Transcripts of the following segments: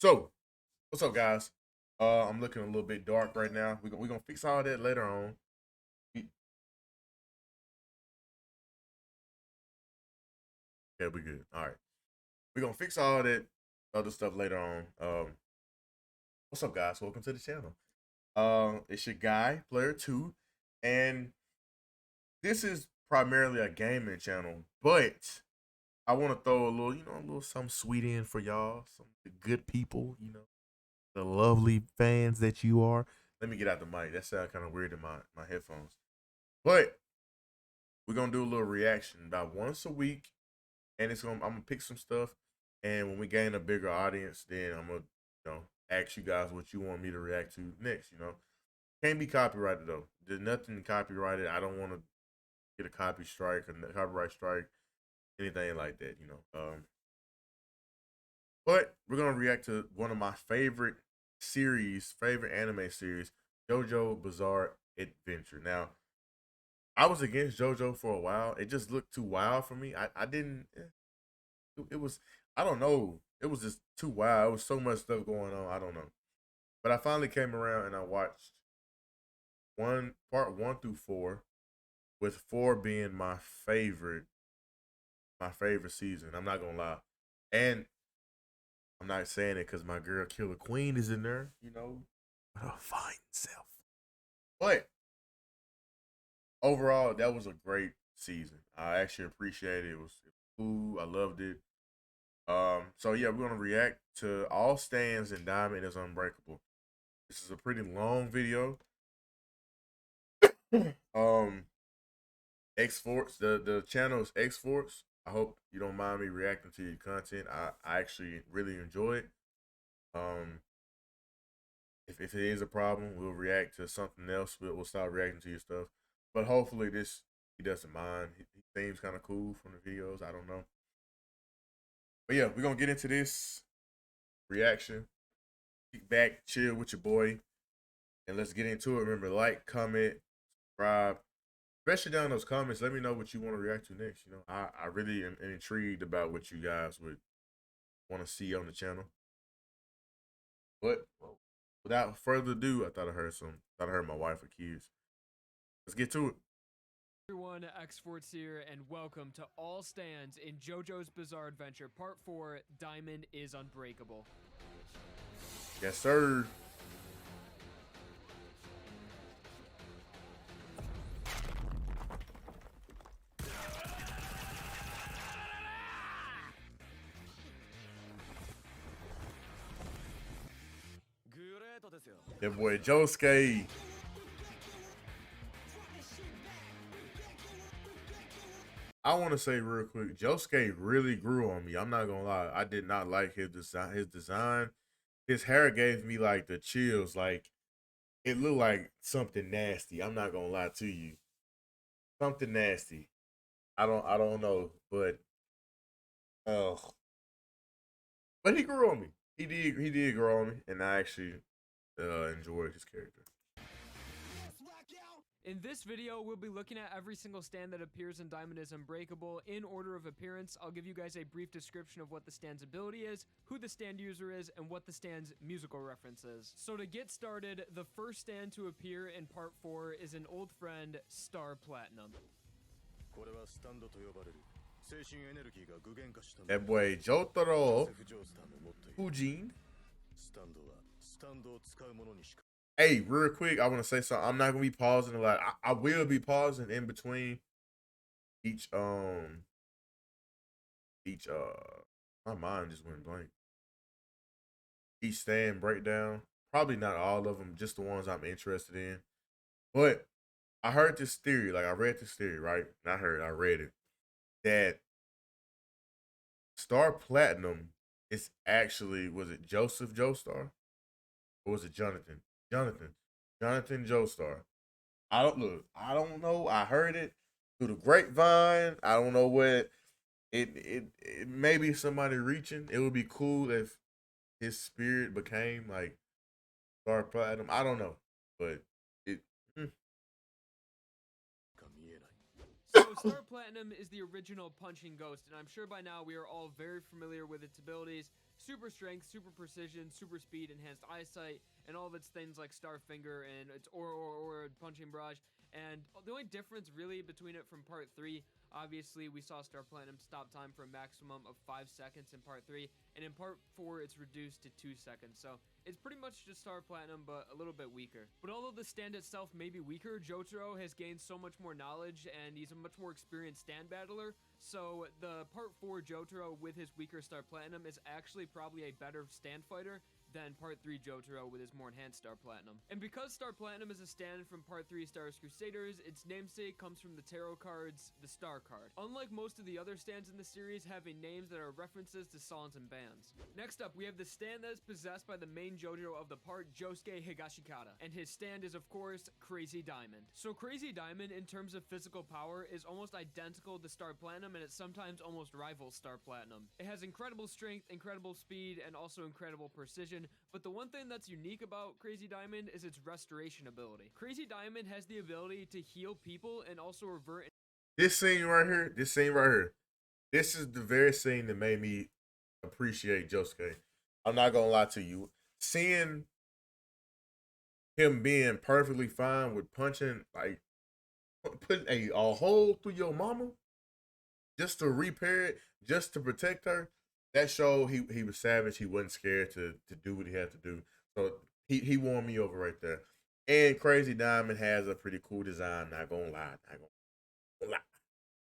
So, what's up, guys? I'm looking a little bit dark right now. We're gonna fix all that later on. Yeah, we good. All right, we're gonna fix all that other stuff later on. What's up, guys? Welcome to the channel. It's your guy, Player Two, and this is primarily a gaming channel, but I want to throw a little, a little something sweet in for y'all, some good people, the lovely fans that you are. Let me get out the mic. That sounds kind of weird in my headphones. But we're gonna do a little reaction about once a week, and I'm gonna pick some stuff, and when we gain a bigger audience, then I'm gonna ask you guys what you want me to react to next. Can't be copyrighted though. There's nothing copyrighted. I don't want to get a copy strike or copyright strike, anything like that. But we're gonna react to one of my favorite anime series, JoJo Bizarre Adventure. Now, I was against JoJo for a while. It just looked too wild for me. I didn't. It was. I don't know. It was just too wild. It was so much stuff going on. I don't know. But I finally came around and I watched part 1 through 4, with 4 being my favorite season. I'm not gonna lie, and I'm not saying it because my girl Killer Queen is in there. Her fine self. But overall, that was a great season. I actually appreciate it. It was cool. I loved it. So yeah, we're gonna react to All Stands and Diamond is Unbreakable. This is a pretty long video. X Force, the channel is X Force. I hope you don't mind me reacting to your content. I actually really enjoy it. Um, if it is a problem, we'll react to something else. We'll start reacting to your stuff. But hopefully he doesn't mind. He seems kind of cool from the videos. I don't know. But yeah, we're gonna get into this reaction. Kick back, chill with your boy, and let's get into it. Remember, like, comment, subscribe. Especially down in those comments, let me know what you want to react to next. I really am intrigued about what you guys would want to see on the channel. But without further ado, I thought I heard my wife or kids. Let's get to it. Everyone, X-Force here, and welcome to All Stands in JoJo's Bizarre Adventure Part 4, Diamond is Unbreakable. Yes, sir. That boy Josuke. I want to say real quick, Josuke really grew on me. I'm not gonna lie. I did not like his design. His hair gave me like the chills. Like it looked like something nasty. I'm not gonna lie to you. Something nasty. I don't know, but uh but he grew on me. He did grow on me, and I actually enjoyed his character. In this video, we'll be looking at every single stand that appears in Diamond is Unbreakable in order of appearance. I'll give you guys a brief description of what the stand's ability is, who the stand user is, and what the stand's musical reference is. So to get started, the first stand to appear in Part 4 is an old friend, Star Platinum. That boy Jotaro Fujin. Hey, real quick, I want to say something. I'm not gonna be pausing a lot. I will be pausing in between each my mind just went blank. Each stand breakdown. Probably not all of them, just the ones I'm interested in. But I heard this theory, like I read this theory, right? Not heard, I read it. That Star Platinum is actually, was it Joseph Joestar? Or was it Jonathan? Jonathan Joestar. I don't know. I heard it through the grapevine. I don't know what it may be somebody reaching. It would be cool if his spirit became like Star Platinum. I don't know. But it So Star Platinum is the original punching ghost, and I'm sure by now we are all very familiar with its abilities. Super strength, super precision, super speed, enhanced eyesight, and all of its things like Star Finger and its or punching barrage. And the only difference really between it from Part 3, obviously we saw Star Platinum stop time for a maximum of 5 seconds in Part 3, and in Part 4 it's reduced to 2 seconds. So it's pretty much just Star Platinum, but a little bit weaker. But although the stand itself may be weaker, Jotaro has gained so much more knowledge, and he's a much more experienced stand battler. So the Part 4 Jotaro with his weaker Star Platinum is actually probably a better stand fighter than Part 3 Jotaro with his more enhanced Star Platinum. And because Star Platinum is a stand from Part 3 Star Wars Crusaders, its namesake comes from the tarot cards, the Star card. Unlike most of the other stands in the series having names that are references to songs and bands. Next up, we have the stand that is possessed by the main Jotaro of the part, Josuke Higashikata. And his stand is, of course, Crazy Diamond. So Crazy Diamond, in terms of physical power, is almost identical to Star Platinum, and it sometimes almost rivals Star Platinum. It has incredible strength, incredible speed, and also incredible precision. But the one thing that's unique about Crazy Diamond is its restoration ability. Crazy Diamond has the ability to heal people and also revert. This scene right here, this is the very scene that made me appreciate Josuke. I'm not gonna lie to you. Seeing him being perfectly fine with punching, like putting a hole through your mama just to repair it, just to protect her. That showed he was savage. He wasn't scared to do what he had to do. So he won me over right there. And Crazy Diamond has a pretty cool design. Not gonna lie.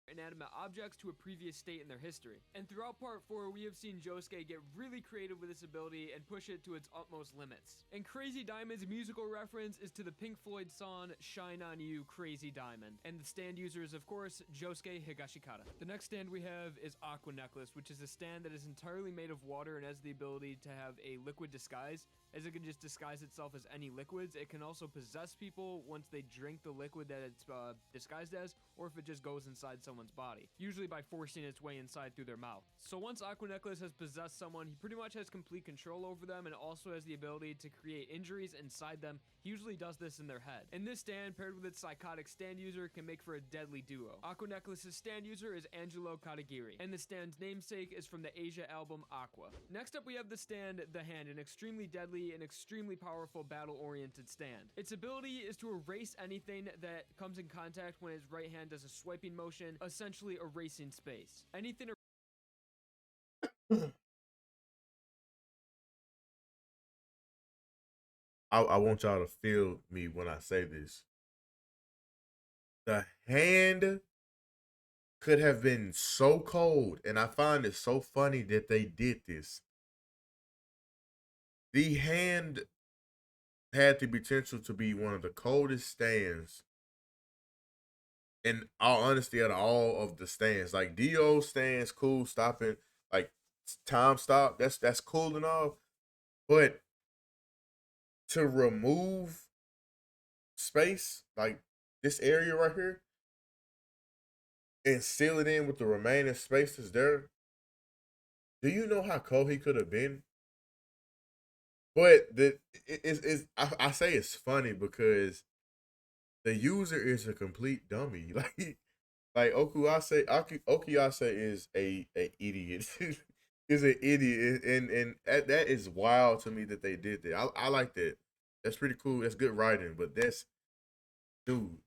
Inanimate objects to a previous state in their history. And throughout Part 4, we have seen Josuke get really creative with this ability and push it to its utmost limits. And Crazy Diamond's musical reference is to the Pink Floyd song Shine On You, Crazy Diamond. And the stand user is, of course, Josuke Higashikata. The next stand we have is Aqua Necklace, which is a stand that is entirely made of water and has the ability to have a liquid disguise. As it can just disguise itself as any liquids. It can also possess people once they drink the liquid that it's disguised as, or if it just goes inside someone's body, usually by forcing its way inside through their mouth. So once Aqua Necklace has possessed someone, he pretty much has complete control over them and also has the ability to create injuries inside them. He usually does this in their head. And this stand, paired with its psychotic stand user, can make for a deadly duo. Aqua Necklace's stand user is Angelo Katagiri, and the stand's namesake is from the Asia album Aqua. Next up we have the stand, The Hand, an extremely deadly and extremely powerful battle-oriented stand. Its ability is to erase anything that comes in contact when its right hand does a swiping motion, essentially erasing space. Anything I want y'all to feel me when I say this. The hand could have been so cold, and I find it so funny that they did this. The hand had the potential to be one of the coldest stands in all honesty out of all of the stands. Like DO stands, cool, stopping, like time stop, that's cool and all. But to remove space, like this area right here, and seal it in with the remaining spaces there, do you know how cold he could have been? But I say it's funny because the user is a complete dummy. Like Okuyase is a idiot. Is an idiot, and that is wild to me that they did that. I like that. That's pretty cool. That's good writing, but that's dude.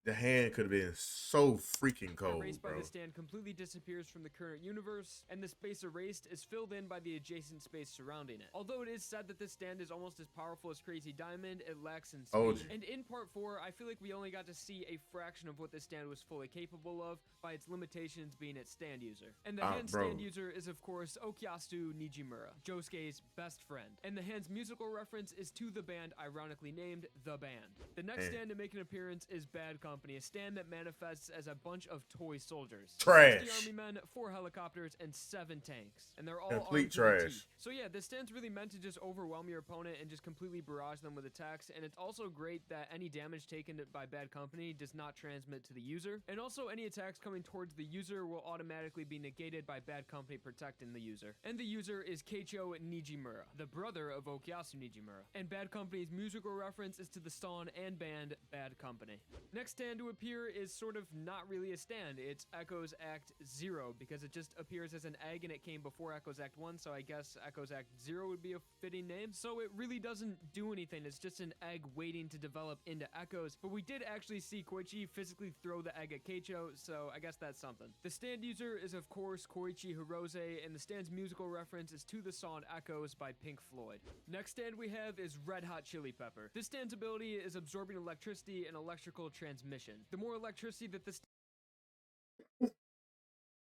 The hand could have been so freaking cold, erased by bro. the stand completely disappears from the current universe, and the space erased is filled in by the adjacent space surrounding it. Although it is said that this stand is almost as powerful as Crazy Diamond, it lacks in speed. And in Part 4, I feel like we only got to see a fraction of what this stand was fully capable of, by its limitations being its stand user. And the hand's stand user is, of course, Okuyasu Nijimura, Josuke's best friend. And the hand's musical reference is to the band ironically named The Band. The next stand to make an appearance is Bad Company, a stand that manifests as a bunch of toy soldiers. Trash. 60 army men, 4 helicopters, and 7 tanks. And they're all complete armed to the trash. teeth. So yeah, this stand's really meant to just overwhelm your opponent and just completely barrage them with attacks. And it's also great that any damage taken by Bad Company does not transmit to the user. And also any attacks coming towards the user will automatically be negated by Bad Company protecting the user. And the user is Keicho Nijimura, the brother of Okuyasu Nijimura. And Bad Company's musical reference is to the song and band Bad Company. Next stand to appear is sort of not really a stand. It's Echoes Act 0 because it just appears as an egg and it came before Echoes Act 1, so I guess Echoes Act 0 would be a fitting name. So it really doesn't do anything. It's just an egg waiting to develop into Echoes, but we did actually see Koichi physically throw the egg at Keicho, so I guess that's something. The stand user is of course Koichi Hirose, and the stand's musical reference is to the song Echoes by Pink Floyd. Next stand we have is Red Hot Chili Pepper. This stand's ability is absorbing electricity and electrical transmission. The more electricity that this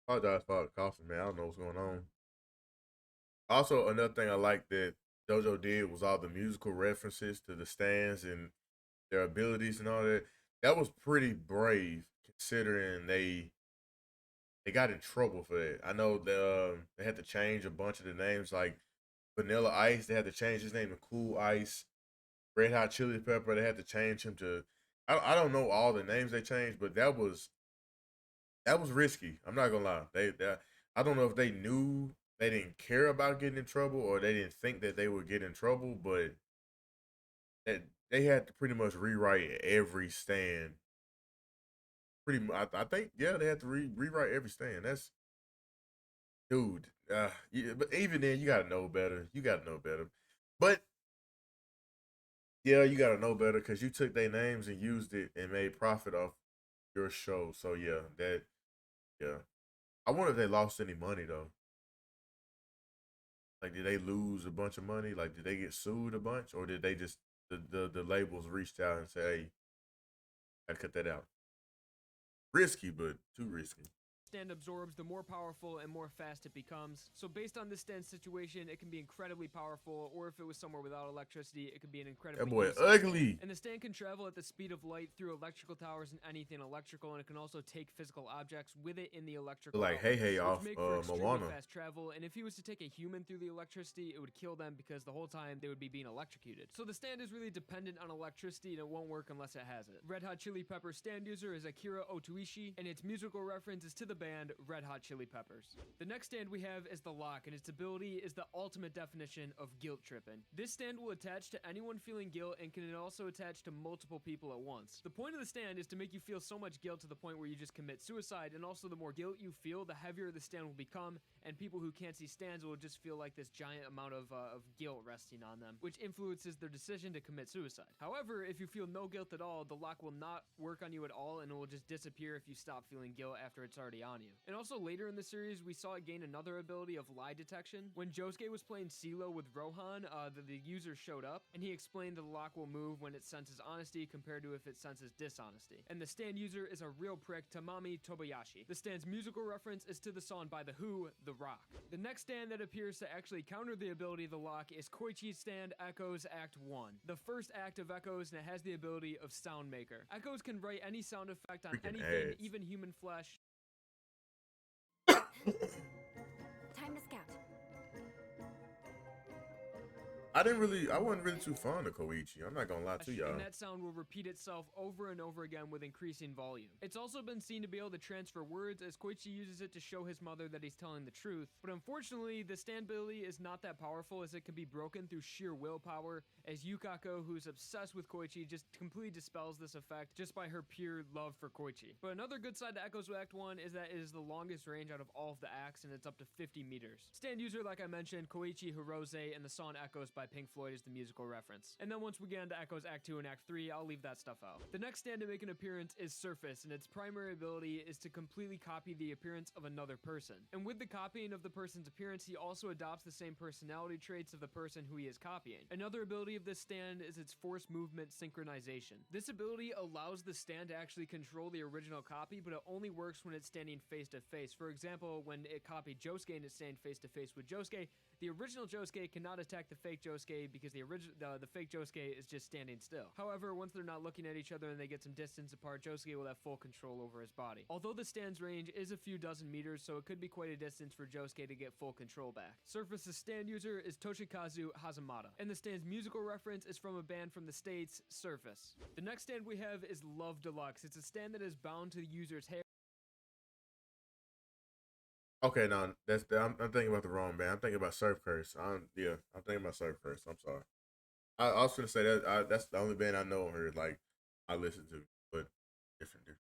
Apologize for all the coughing, man. I don't know what's going on. Also, another thing I like that JoJo did was all the musical references to the stands and their abilities and all that. That was pretty brave considering they got in trouble for that. I know they had to change a bunch of the names, like Vanilla Ice. They had to change his name to Cool Ice. Red Hot Chili Pepper. They had to change him to. I don't know all the names they changed, but that was risky. I'm not gonna lie. They I don't know if they knew they didn't care about getting in trouble or they didn't think that they would get in trouble, but that they had to pretty much rewrite every stand. Pretty much, I think, yeah, they had to rewrite every stand. That's dude. Yeah, but even then, you gotta know better. You gotta know better. But yeah, you gotta know better because you took their names and used it and made profit off your show. So yeah. I wonder if they lost any money though. Like, did they lose a bunch of money? Like, did they get sued a bunch, or did they just the labels reached out and say, "Hey, gotta cut that out"? Risky, but too risky. stand absorbs, the more powerful and more fast it becomes. So based on this stand situation, it can be incredibly powerful, or if it was somewhere without electricity, it could be an incredibly That boy easy ugly. And the stand can travel at the speed of light through electrical towers and anything electrical, and it can also take physical objects with it in the electrical Like Hey Hey which off make for extremely Moana. fast travel, and if he was to take a human through the electricity, it would kill them because the whole time they would be being electrocuted. So the stand is really dependent on electricity, and it won't work unless it has it. Red Hot Chili Pepper stand user is Akira Otoishi, and its musical reference is to the band Red Hot Chili Peppers. The next stand we have is the Lock, and its ability is the ultimate definition of guilt tripping. This stand will attach to anyone feeling guilt and can also attach to multiple people at once. The point of the stand is to make you feel so much guilt to the point where you just commit suicide, and also the more guilt you feel, the heavier the stand will become, and people who can't see stands will just feel like this giant amount of guilt resting on them, which influences their decision to commit suicide. However, if you feel no guilt at all, the lock will not work on you at all, and it will just disappear if you stop feeling guilt after it's already on you. And also later in the series, we saw it gain another ability of lie detection. When Josuke was playing CeeLo with Rohan, the user showed up, and he explained the lock will move when it senses honesty compared to if it senses dishonesty. And the stand user is a real prick, Tamami Tobayashi. The stand's musical reference is to the song by The Who, The Rock. The next stand that appears to actually counter the ability of the lock is Koichi's stand Echoes Act 1. The first act of Echoes, and it has the ability of Sound Maker. Echoes can write any sound effect on Freaking anything, ads. even human flesh. Time to scout. I wasn't really too fond of Koichi. I'm not gonna lie to y'all. And that sound will repeat itself over and over again with increasing volume. It's also been seen to be able to transfer words, as Koichi uses it to show his mother that he's telling the truth. But unfortunately, the stand ability is not that powerful, as it can be broken through sheer willpower, as Yukako, who's obsessed with Koichi, just completely dispels this effect just by her pure love for Koichi. But another good side to Echoes Act 1 is that it is the longest range out of all of the acts, and it's up to 50 meters. Stand user, like I mentioned, Koichi Hirose, and the song Echoes by Pink Floyd is the musical reference. And then once we get into Echoes Act 2 and Act 3, I'll leave that stuff out. The next stand to make an appearance is Surface, and its primary ability is to completely copy the appearance of another person. And with the copying of the person's appearance, he also adopts the same personality traits of the person who he is copying. Another ability of this stand is its force movement synchronization. This ability allows the stand to actually control the original copy, but it only works when it's standing face to face. For example, when it copied Josuke and it's standing face to face with Josuke, the original Josuke cannot attack the fake Josuke because the fake Josuke is just standing still. However, once they're not looking at each other and they get some distance apart, Josuke will have full control over his body. Although the stand's range is a few dozen meters, so it could be quite a distance for Josuke to get full control back. Surface's stand user is Toshikazu Hazamada, and the stand's musical reference is from a band from the States, Surface. The next stand we have is Love Deluxe. It's a stand that is bound to the user's hair. Okay, no, I'm thinking about the wrong band. I'm thinking about Surf Curse. I'm thinking about Surf Curse. I'm sorry. I was gonna say that's the only band I know on here like I listen to, but different.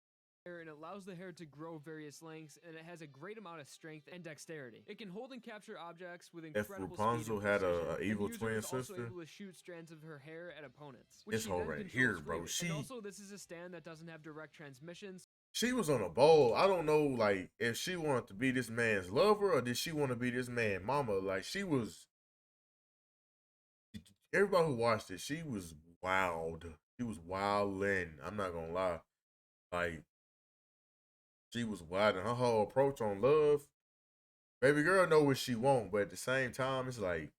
And it allows the hair to grow various lengths, and it has a great amount of strength and dexterity. It can hold and capture objects with If incredible Rapunzel speed and had precision, a evil and the twin user is also sister, able to shoot strands of her hair at opponents, which this she hoe then right controls here, bro, freely. And also, this is a stand that doesn't have direct transmissions. she was on a bowl. I don't know, like, if she wanted to be this man's lover or did she want to be this man's mama. Like, she was. Everybody who watched it, she was wild. She was wildin'. I'm not gonna lie. Like, she was wild, and her whole approach on love. Baby girl know what she want, but at the same time, it's like,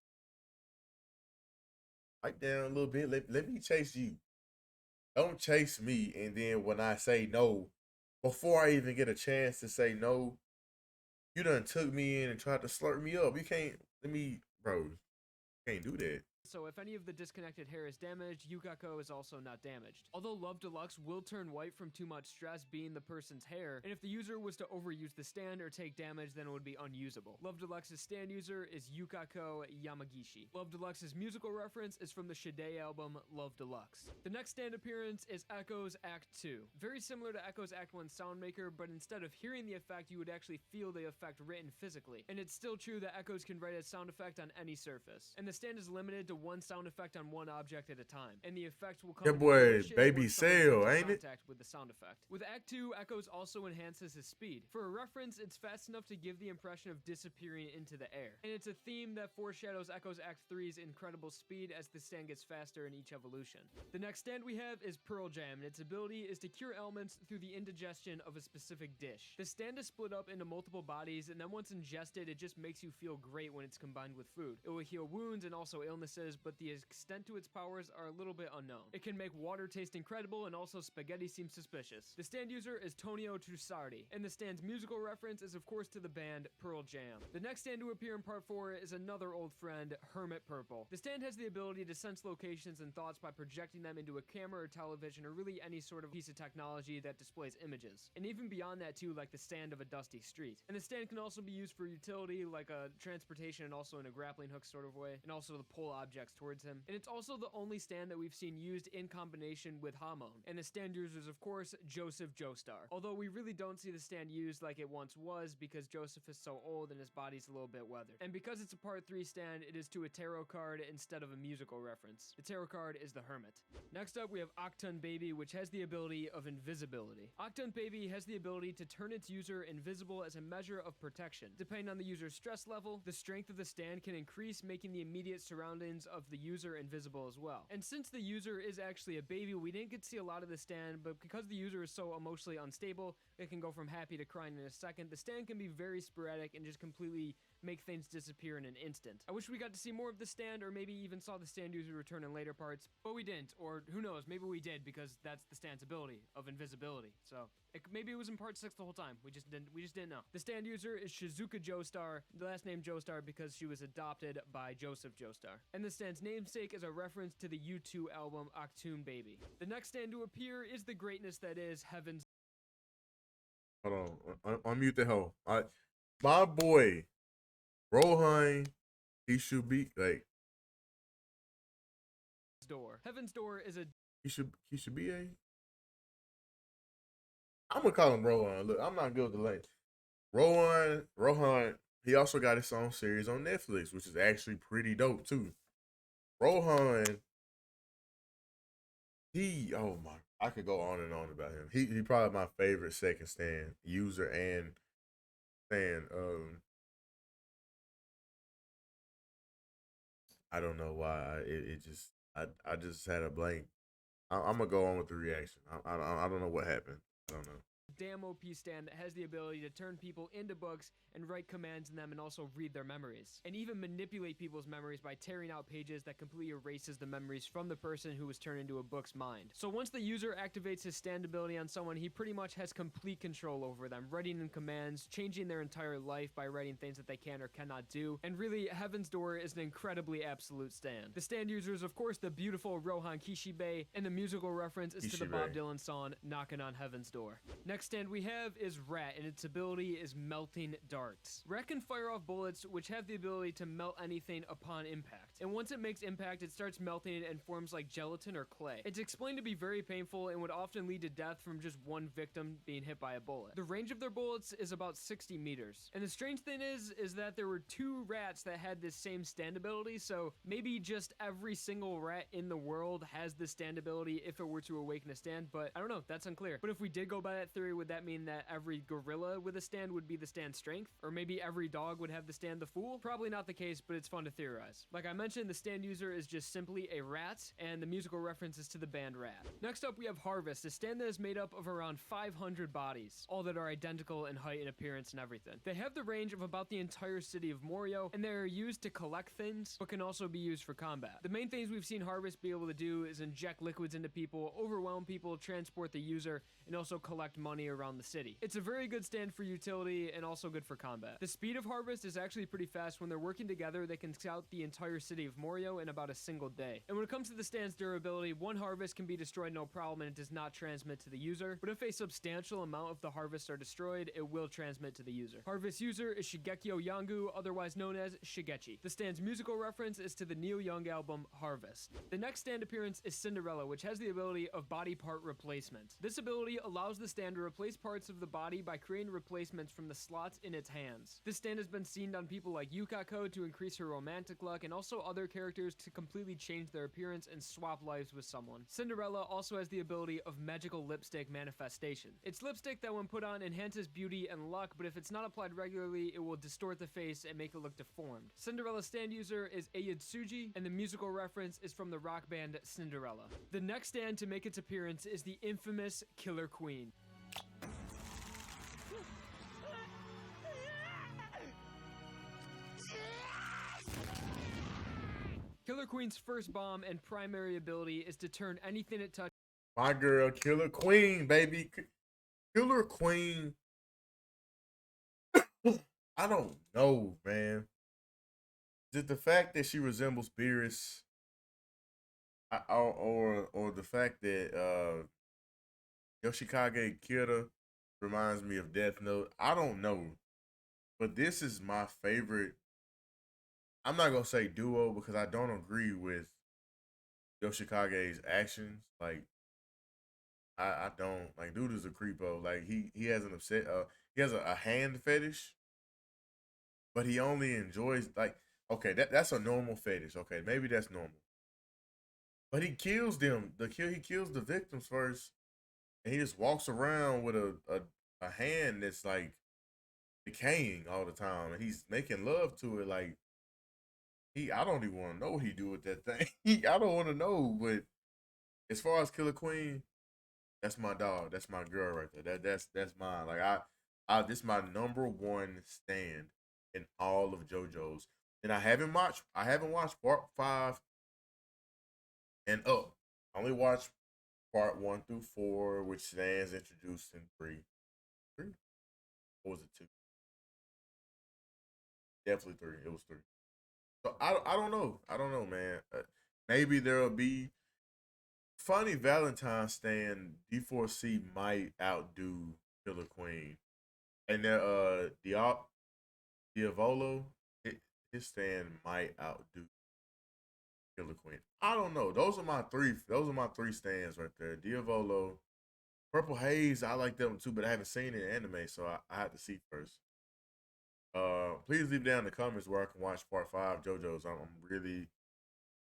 pipe down a little bit. Let me chase you. Don't chase me, and then when I say no, before I even get a chance to say no, you done took me in and tried to slurp me up. You can't let me, bro. You can't do that. So if any of the disconnected hair is damaged, Yukako is also not damaged. Although Love Deluxe will turn white from too much stress being the person's hair, and if the user was to overuse the stand or take damage, then it would be unusable. Love Deluxe's stand user is Yukako Yamagishi. Love Deluxe's musical reference is from the Shide album Love Deluxe. The next stand appearance is Echo's Act 2. Very similar to Echo's Act 1 Soundmaker, but instead of hearing the effect, you would actually feel the effect written physically. And it's still true that Echoes can write a sound effect on any surface. And the stand is limited to one sound effect on one object at a time, and the effect will come That into boy fruition Baby once someone Sail, comes in ain't it? contact with the sound effect. With Act 2, Echoes also enhances his speed. For a reference, it's fast enough to give the impression of disappearing into the air, and it's a theme that foreshadows Echoes Act 3's incredible speed as the stand gets faster in each evolution. The next stand we have is Pearl Jam, and its ability is to cure ailments through the indigestion of a specific dish. The stand is split up into multiple bodies, and then once ingested, it just makes you feel great when it's combined with food. It will heal wounds and also illnesses, but the extent to its powers are a little bit unknown. It can make water taste incredible, and also spaghetti seem suspicious. The stand user is Tonio Trussardi, and the stand's musical reference is of course to the band Pearl Jam. The next stand to appear in part 4 is another old friend, Hermit Purple. The stand has the ability to sense locations and thoughts by projecting them into a camera or television or really any sort of piece of technology that displays images. And even beyond that too, like the stand of a dusty street. And the stand can also be used for utility, like a transportation and also in a grappling hook sort of way, and also to pull objects towards him. And it's also the only stand that we've seen used in combination with Hamon. And the stand user is of course Joseph Joestar. Although we really don't see the stand used like it once was because Joseph is so old and his body's a little bit weathered. And because it's a part 3 stand, it is to a tarot card instead of a musical reference. The tarot card is the Hermit. Next up we have Octon Baby, which has the ability of invisibility. Octon Baby has the ability to turn its user invisible as a measure of protection. Depending on the user's stress level, the strength of the stand can increase, making the immediate surroundings of the user invisible as well. And since the user is actually a baby, we didn't get to see a lot of the stand, but because the user is so emotionally unstable, it can go from happy to crying in a second. The stand can be very sporadic and just completely make things disappear in an instant. I wish we got to see more of the stand, or maybe even saw the stand user return in later parts, but we didn't, or who knows, maybe we did because that's the stand's ability of invisibility. So maybe it was in part 6 the whole time. We just didn't know. The stand user is Shizuka Joestar, the last name Joestar because she was adopted by Joseph Joestar. And the stand's namesake is a reference to the U2 album Octon Baby. The next stand to appear is the greatness that is Heaven's. Hold on, unmute the hoe. My boy, Rohan, he should be like. Door. Heaven's Door is a. He should be a. I'm gonna call him Rohan. Look, I'm not good with the lane. Rohan. He also got his own series on Netflix, which is actually pretty dope too. Rohan. Oh my, I could go on and on about him. He probably my favorite second stand user and stand. I don't know why I just had a blank. I'm gonna go on with the reaction. I don't know what happened. I don't know. Damn OP stand that has the ability to turn people into books and write commands in them and also read their memories. And even manipulate people's memories by tearing out pages that completely erases the memories from the person who was turned into a book's mind. So once the user activates his stand ability on someone, he pretty much has complete control over them, writing in commands, changing their entire life by writing things that they can or cannot do. And really, Heaven's Door is an incredibly absolute stand. The stand user is of course the beautiful Rohan Kishibe, and the musical reference is to the Bob Dylan song Knockin' on Heaven's Door. Next next stand we have is Rat, and its ability is Melting Darts. Rat can fire off bullets which have the ability to melt anything upon impact, and once it makes impact, it starts melting and forms like gelatin or clay. It's explained to be very painful and would often lead to death from just one victim being hit by a bullet. The range of their bullets is about 60 meters. And the strange thing is that there were 2 rats that had this same stand ability, so maybe just every single rat in the world has this stand ability if it were to awaken a stand, but I don't know, that's unclear. But if we did go by that theory, would that mean that every gorilla with a stand would be the stand strength? Or maybe every dog would have the stand the fool? Probably not the case, but it's fun to theorize. Like I mentioned, the stand user is just simply a rat, and the musical reference is to the band Rat. Next up, we have Harvest, a stand that is made up of around 500 bodies, all that are identical in height and appearance and everything. They have the range of about the entire city of Morio, and they are used to collect things, but can also be used for combat. The main things we've seen Harvest be able to do is inject liquids into people, overwhelm people, transport the user, and also collect money around the city. It's a very good stand for utility and also good for combat. The speed of Harvest is actually pretty fast. When they're working together, they can scout the entire city of Morio in about a single day. And when it comes to the stand's durability, one harvest can be destroyed no problem and it does not transmit to the user, but if a substantial amount of the harvests are destroyed, it will transmit to the user. Harvest user is Shigekyo Yangu, otherwise known as Shigechi. The stand's musical reference is to the Neil Young album Harvest. The next stand appearance is Cinderella, which has the ability of body part replacement. This ability allows the stand to replace parts of the body by creating replacements from the slots in its hands. This stand has been seen on people like Yukako to increase her romantic luck, and also other characters to completely change their appearance and swap lives with someone. Cinderella also has the ability of magical lipstick manifestation. It's lipstick that when put on enhances beauty and luck, but if it's not applied regularly, it will distort the face and make it look deformed. Cinderella's stand user is Ayatsuji, and the musical reference is from the rock band Cinderella. The next stand to make its appearance is the infamous Killer Queen. Killer Queen's first bomb and primary ability is to turn anything it touches. My girl, Killer Queen, baby. Killer Queen. I don't know, man. Just the fact that she resembles Beerus, or the fact that Yoshikage Kira reminds me of Death Note. I don't know, but this is my favorite. I'm not gonna say duo because I don't agree with Yoshikage's actions. Like, I don't like. Dude is a creepo. Like he has an he has a hand fetish, but he only enjoys like. Okay, that's a normal fetish. Okay, maybe that's normal. But he kills them. He kills the victims first, and he just walks around with a hand that's like decaying all the time, and he's making love to it. Like I don't even want to know what he do with that thing. I don't want to know. But as far as Killer Queen, that's my dog. That's my girl right there. That's mine. Like this is my #1 stand in all of JoJo's. And I haven't watched part 5 and up. I only watched part 1 through 4, which stands introduced in 3. 3? Or was it 2? Definitely 3. It was 3. So I don't know. I don't know, man. Maybe there'll be Funny Valentine stand. D4C might outdo Killer Queen, and Diavolo, his stand might outdo Killer Queen. I don't know. Those are my 3. Those are my 3 stands right there. Diavolo, Purple Haze. I like them too, but I haven't seen it in anime, so I have to see first. Please leave down in the comments where I can watch part 5 JoJo's.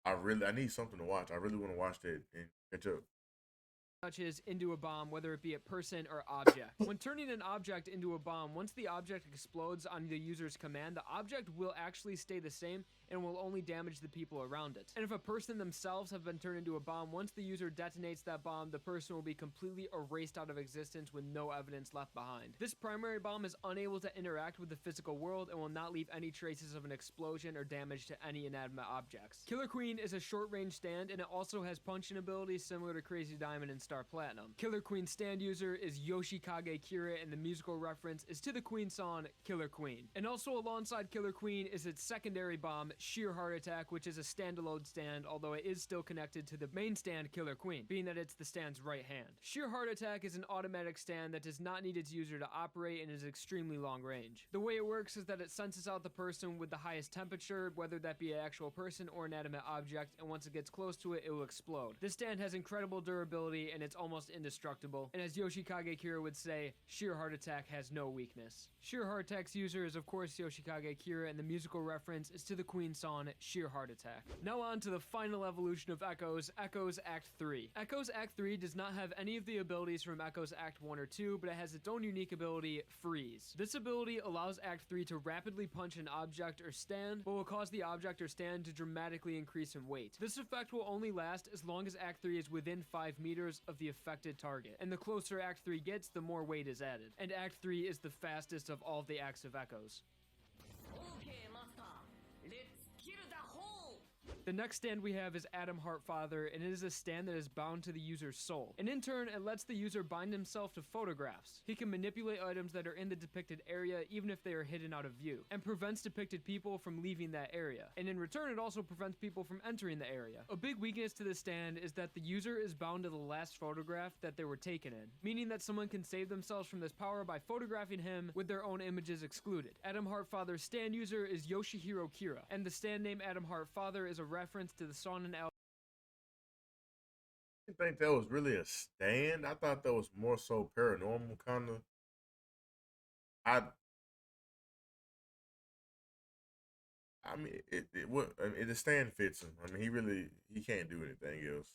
I need something to watch. I really want to watch that and catch up. Touches into a bomb, whether it be a person or object. When turning an object into a bomb, once the object explodes on the user's command, the object will actually stay the same and will only damage the people around it. And if a person themselves have been turned into a bomb, once the user detonates that bomb, the person will be completely erased out of existence with no evidence left behind. This primary bomb is unable to interact with the physical world and will not leave any traces of an explosion or damage to any inanimate objects. Killer Queen is a short-range stand, and it also has punching abilities similar to Crazy Diamond and Star star platinum. Killer Queen stand user is Yoshikage Kira, and the musical reference is to the Queen song Killer Queen. And also alongside Killer Queen is its secondary bomb, Sheer Heart Attack, which is a standalone stand, although it is still connected to the main stand Killer Queen, being that it's the stand's right hand. Sheer Heart Attack is an automatic stand that does not need its user to operate and is extremely long range. The way it works is that it senses out the person with the highest temperature, whether that be an actual person or inanimate object, and once it gets close to it, it will explode. This stand has incredible durability and it's almost indestructible, and as Yoshikage Kira would say, Sheer Heart Attack has no weakness. Sheer Heart Attack's user is of course Yoshikage Kira, and the musical reference is to the Queen song Sheer Heart Attack. Now on to the final evolution of Echoes, Echoes Act 3. Echoes Act 3 does not have any of the abilities from Echoes Act 1 or 2, but it has its own unique ability, Freeze. This ability allows Act 3 to rapidly punch an object or stand, but will cause the object or stand to dramatically increase in weight. This effect will only last as long as Act 3 is within 5 meters of the affected target, and the closer Act 3 gets, the more weight is added. And Act 3 is the fastest of all of the acts of Echoes. Okay, master. Let's kill the hole. The next stand we have is Atom Heartfather, and it is a stand that is bound to the user's soul. And in turn, it lets the user bind himself to photographs. He can manipulate items that are in the depicted area even if they are hidden out of view, and prevents depicted people from leaving that area. And in return, it also prevents people from entering the area. A big weakness to this stand is that the user is bound to the last photograph that they were taken in, meaning that someone can save themselves from this power by photographing him with their own images excluded. Atom Heartfather's stand user is Yoshihiro Kira, and the stand name Atom Heartfather is a reference to the song and album. I didn't think that was really a stand. I thought that was more so paranormal kind of. I mean, the stand fits him. I mean, he can't do anything else.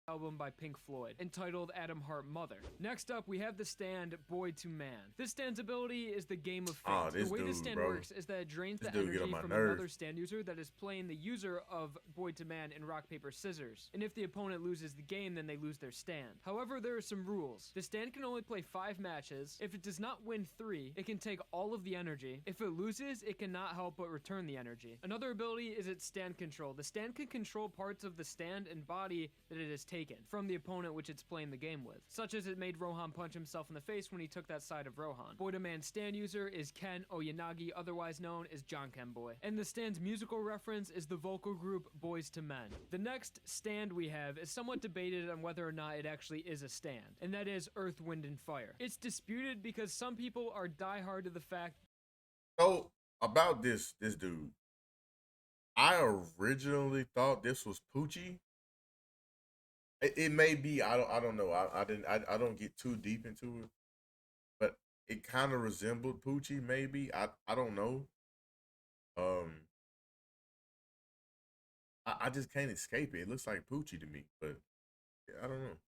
Album by Pink Floyd, entitled Atom Heart Mother. Next up, we have the stand Boy to Man. This stand's ability is the Game of Fate. Oh, the way this stand works is that it drains the energy from another stand user that is playing the user of Boy to Man in rock, paper, scissors. And if the opponent loses the game, then they lose their stand. However, there are some rules. The stand can only play 5 matches. If it does not win 3, it can take all of the energy. If it loses, it cannot help but return the energy. Another ability is its stand control. The stand can control parts of the stand and body that it has taken from the opponent which it's playing the game with, such as it made Rohan punch himself in the face when he took that side of Rohan. Boy to Man stand user is Ken Oyanagi, otherwise known as John Ken Boy, and the stand's musical reference is the vocal group Boys to Men. The next stand we have is somewhat debated on whether or not it actually is a stand, and that is Earth, Wind, and Fire. It's disputed because some people are diehard to the fact. So about this dude, I originally thought this was Poochie. It may be. I don't know. I don't get too deep into it, but it kind of resembled Poochie. Maybe I don't know. I just can't escape it. It looks like Poochie to me, but yeah, I don't know.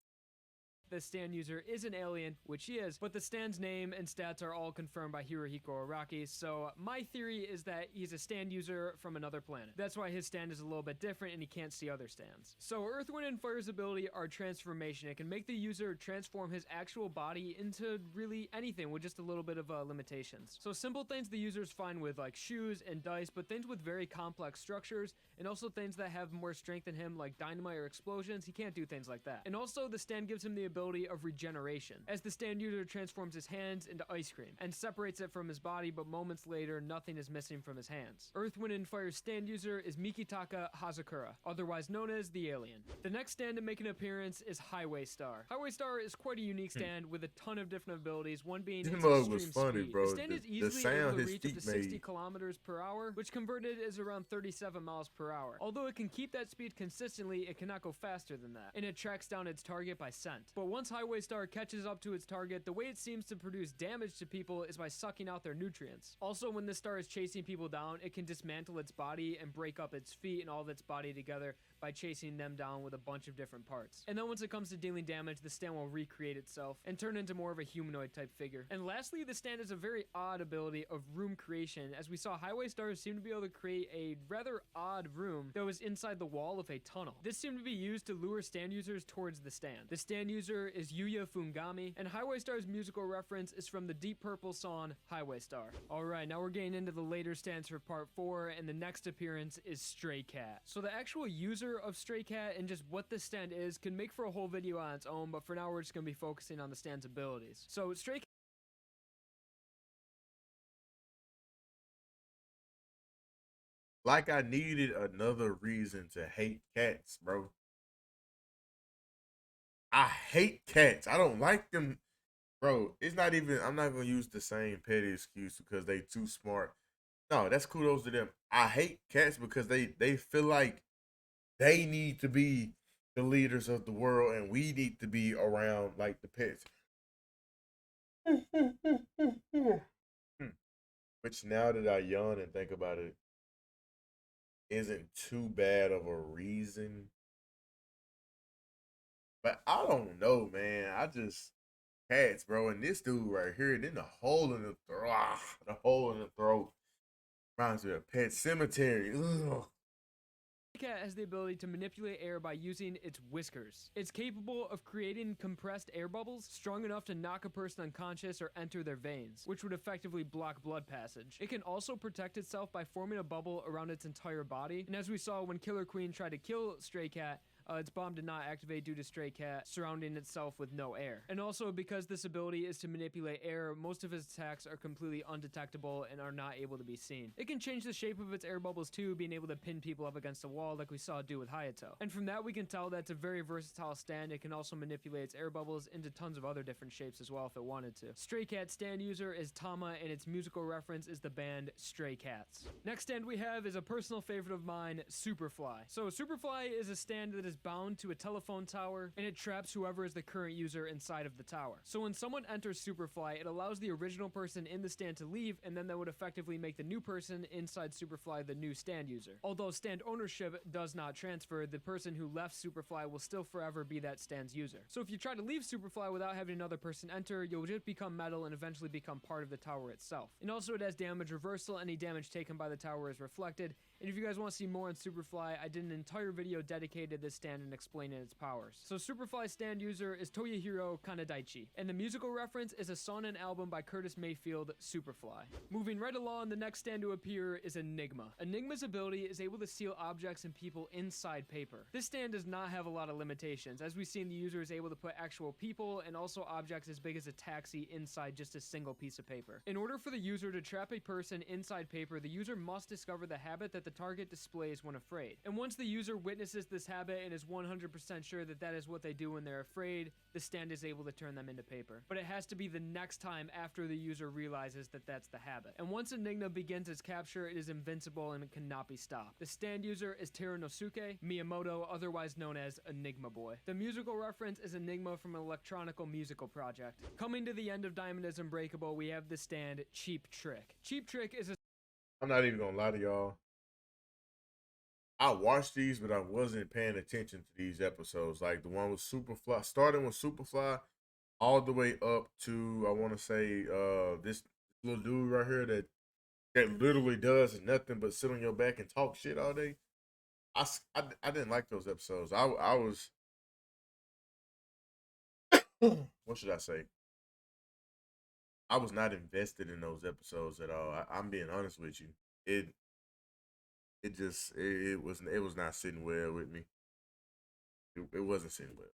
The stand user is an alien, which he is, but the stand's name and stats are all confirmed by Hirohiko Araki, so my theory is that he's a stand user from another planet. That's why his stand is a little bit different and he can't see other stands. So Earth, Wind, and Fire's ability are transformation. It can make the user transform his actual body into really anything with just a little bit of limitations. So simple things the user's fine with, like shoes and dice, but things with very complex structures, and also things that have more strength in him, like dynamite or explosions, he can't do things like that. And also the stand gives him the ability of regeneration, as the stand user transforms his hands into ice cream and separates it from his body, but moments later nothing is missing from his hands. Earth, Wind, and Fire's stand user is Mikitaka Hazakura, otherwise known as the Alien. The next stand to make an appearance is Highway Star. Highway Star is quite a unique stand with a ton of different abilities, one being its extreme speed. The stand is easily able to reach up to 60 kilometers per hour, which converted is around 37 miles per hour. Although it can keep that speed consistently, it cannot go faster than that, and it tracks down its target by scent. But once Highway Star catches up to its target, the way it seems to produce damage to people is by sucking out their nutrients. Also, when this star is chasing people down, it can dismantle its body and break up its feet and all of its body together by chasing them down with a bunch of different parts. And then once it comes to dealing damage, the stand will recreate itself and turn into more of a humanoid type figure. And lastly, the stand has a very odd ability of room creation, as we saw Highway Stars seem to be able to create a rather odd room that was inside the wall of a tunnel. This seemed to be used to lure stand users towards the stand. The stand user user is Yuya Fungami, and Highway Star's musical reference is from the Deep Purple song Highway Star. Alright, now we're getting into the later stands for part 4, and the next appearance is Stray Cat. So the actual user of Stray Cat and just what this stand is can make for a whole video on its own, but for now we're just going to be focusing on the stand's abilities. So Stray Cat Like I needed another reason to hate cats, bro. I hate cats. I don't like them. Bro, it's not even, I'm not gonna use the same petty excuse because they too smart. No, that's kudos to them. I hate cats because they feel like they need to be the leaders of the world and we need to be around like the pets. Which now that I yawn and think about it, isn't too bad of a reason. But I don't know, man. I just cats, bro. And this dude right here, then the hole in the throat, the hole in the throat reminds me of Pet Cemetery. Ugh. Cat has the ability to manipulate air by using its whiskers. It's capable of creating compressed air bubbles strong enough to knock a person unconscious or enter their veins, which would effectively block blood passage. It can also protect itself by forming a bubble around its entire body, and as we saw when Killer Queen tried to kill Stray Cat, its bomb did not activate due to Stray Cat surrounding itself with no air. And also, because this ability is to manipulate air, most of its attacks are completely undetectable and are not able to be seen. It can change the shape of its air bubbles too, being able to pin people up against a wall like we saw it do with Hayato. And from that we can tell that it's a very versatile stand. It can also manipulate its air bubbles into tons of other different shapes as well if it wanted to. Stray Cat stand user is Tama, and its musical reference is the band Stray Cats. Next stand we have is a personal favorite of mine, Superfly. So Superfly is a stand that is bound to a telephone tower, and it traps whoever is the current user inside of the tower. So when someone enters Superfly, it allows the original person in the stand to leave, and then that would effectively make the new person inside Superfly the new stand user. Although stand ownership does not transfer, the person who left Superfly will still forever be that stand's user. So if you try to leave Superfly without having another person enter, you'll just become metal and eventually become part of the tower itself. And also it has damage reversal. Any damage taken by the tower is reflected. And if you guys want to see more on Superfly, I did an entire video dedicated to this stand and explaining its powers. So Superfly stand user is Toyohiro Kanedaichi, and the musical reference is a song and album by Curtis Mayfield, Superfly. Moving right along, the next stand to appear is Enigma. Enigma's ability is able to seal objects and people inside paper. This stand does not have a lot of limitations. As we've seen, the user is able to put actual people and also objects as big as a taxi inside just a single piece of paper. In order for the user to trap a person inside paper, the user must discover the habit that the target displays when afraid. And once the user witnesses this habit and is 100% sure that that is what they do when they're afraid, the stand is able to turn them into paper. But it has to be the next time after the user realizes that that's the habit. And once Enigma begins its capture, it is invincible and it cannot be stopped. The stand user is Terunosuke Miyamoto, otherwise known as Enigma Boy. The musical reference is Enigma from an electronical musical project. Coming to the end of Diamond is Unbreakable, we have the stand Cheap Trick. Cheap Trick is a I'm not even gonna lie to y'all. I watched these, but I wasn't paying attention to these episodes. Like the one with Superfly, starting with Superfly, all the way up to, I want to say, this little dude right here that literally does nothing but sit on your back and talk shit all day. I didn't like those episodes. I was, what should I say? I was not invested in those episodes at all. I'm being honest with you. It was not sitting well with me. It wasn't sitting well.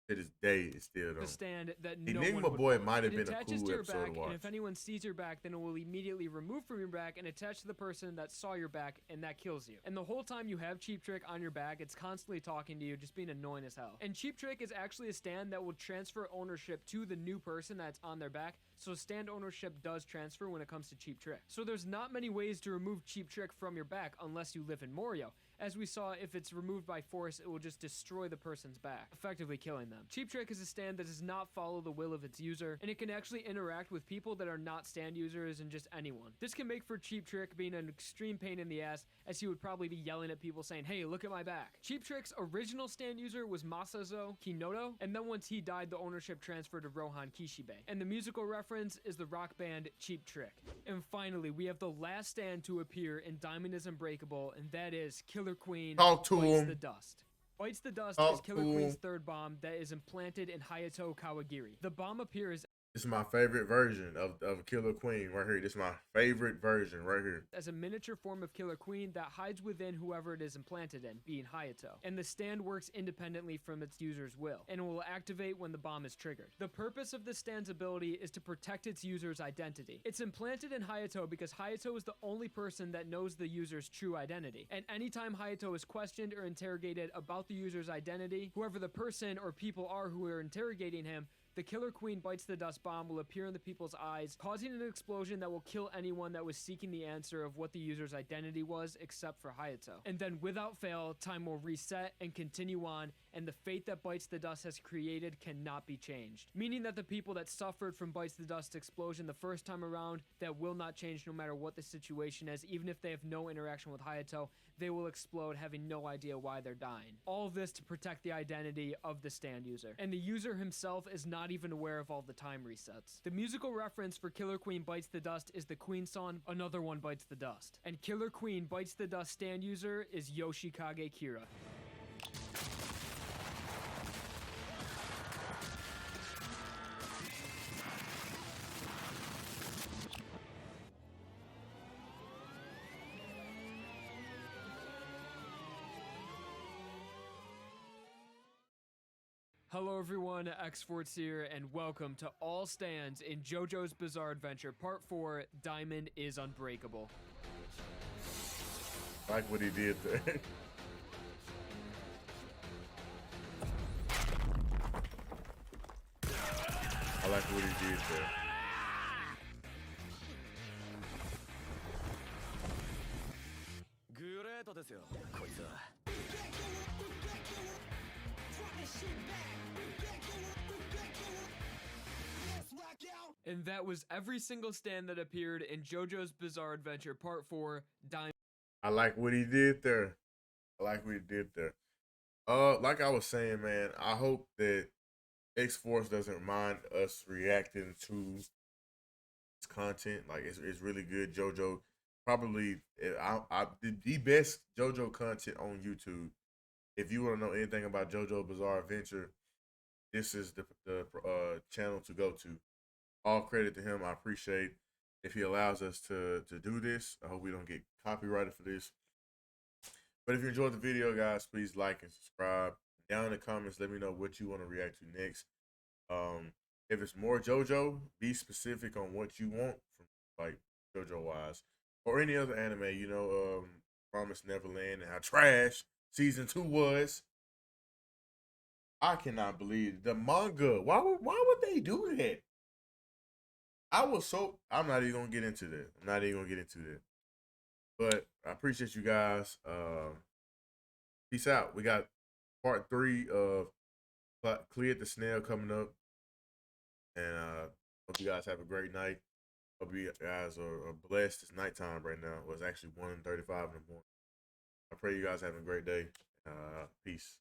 To this day, it still the don't. stand that Enigma no one Boy would might have It been a attaches cool to your episode back, to watch. and if anyone sees your back, then it will immediately remove from your back and attach to the person that saw your back, and that kills you. And the whole time you have Cheap Trick on your back, it's constantly talking to you, just being annoying as hell. And Cheap Trick is actually a stand that will transfer ownership to the new person that's on their back, so stand ownership does transfer when it comes to Cheap Trick. So there's not many ways to remove Cheap Trick from your back unless you live in Morio. As we saw, if it's removed by force, it will just destroy the person's back, effectively killing them. Cheap Trick is a stand that does not follow the will of its user, and it can actually interact with people that are not stand users and just anyone. This can make for Cheap Trick being an extreme pain in the ass, as he would probably be yelling at people saying, "Hey, look at my back." Cheap Trick's original stand user was Masazo Kinoto, and then once he died, the ownership transferred to Rohan Kishibe. And the musical reference is the rock band Cheap Trick. And finally, we have the last stand to appear in Diamond is Unbreakable, and that is Killer Queen Talk to Bites him. the Dust. Bites the Dust Oh, is Killer cool. Queen's third bomb that is implanted in Hayato Kawagiri. The bomb appears This is my favorite version of Killer Queen right here. This is my favorite version right here. as a miniature form of Killer Queen that hides within whoever it is implanted in, being Hayato. And the stand works independently from its user's will, and will activate when the bomb is triggered. The purpose of this stand's ability is to protect its user's identity. It's implanted in Hayato because Hayato is the only person that knows the user's true identity. And anytime Hayato is questioned or interrogated about the user's identity, whoever the person or people are who are interrogating him, the Killer Queen Bites the Dust bomb will appear in the people's eyes, causing an explosion that will kill anyone that was seeking the answer of what the user's identity was, except for Hayato. And then without fail, time will reset and continue on, and the fate that Bites the Dust has created cannot be changed. Meaning that the people that suffered from Bites the Dust explosion the first time around, that will not change no matter what the situation is, even if they have no interaction with Hayato, they will explode having no idea why they're dying. All of this to protect the identity of the stand user. And the user himself is not even aware of all the time resets. The musical reference for Killer Queen Bites the Dust is the Queen song Another One Bites the Dust. And Killer Queen Bites the Dust stand user is Yoshikage Kira. Hello everyone, X-Forts here, and welcome to All Stands in JoJo's Bizarre Adventure Part 4, Diamond is Unbreakable. Like what he did there. I like what he did there. And that was every single stand that appeared in JoJo's Bizarre Adventure Part 4, Diamond. I like what he did there. I like what he did there. Like I was saying, man, I hope that X-Force doesn't mind us reacting to this content. Like it's really good. JoJo, probably the best JoJo content on YouTube. If you want to know anything about JoJo Bizarre Adventure, this is the channel to go to. All credit to him. I appreciate if he allows us to do this. I hope we don't get copyrighted for this. But if you enjoyed the video, guys, please like and subscribe. Down in the comments, let me know what you want to react to next. If it's more JoJo, be specific on what you want from like JoJo wise, or any other anime. You know, Promised Neverland and how trash season 2 was. I cannot believe the manga. Why would they do that? I'm not even gonna get into that. But I appreciate you guys. Peace out. We got part 3 of Cleared the Snail coming up. And hope you guys have a great night. Hope you guys are blessed. It's nighttime right now. Well, it's actually 1:35 in the morning. I pray you guys having a great day. Peace.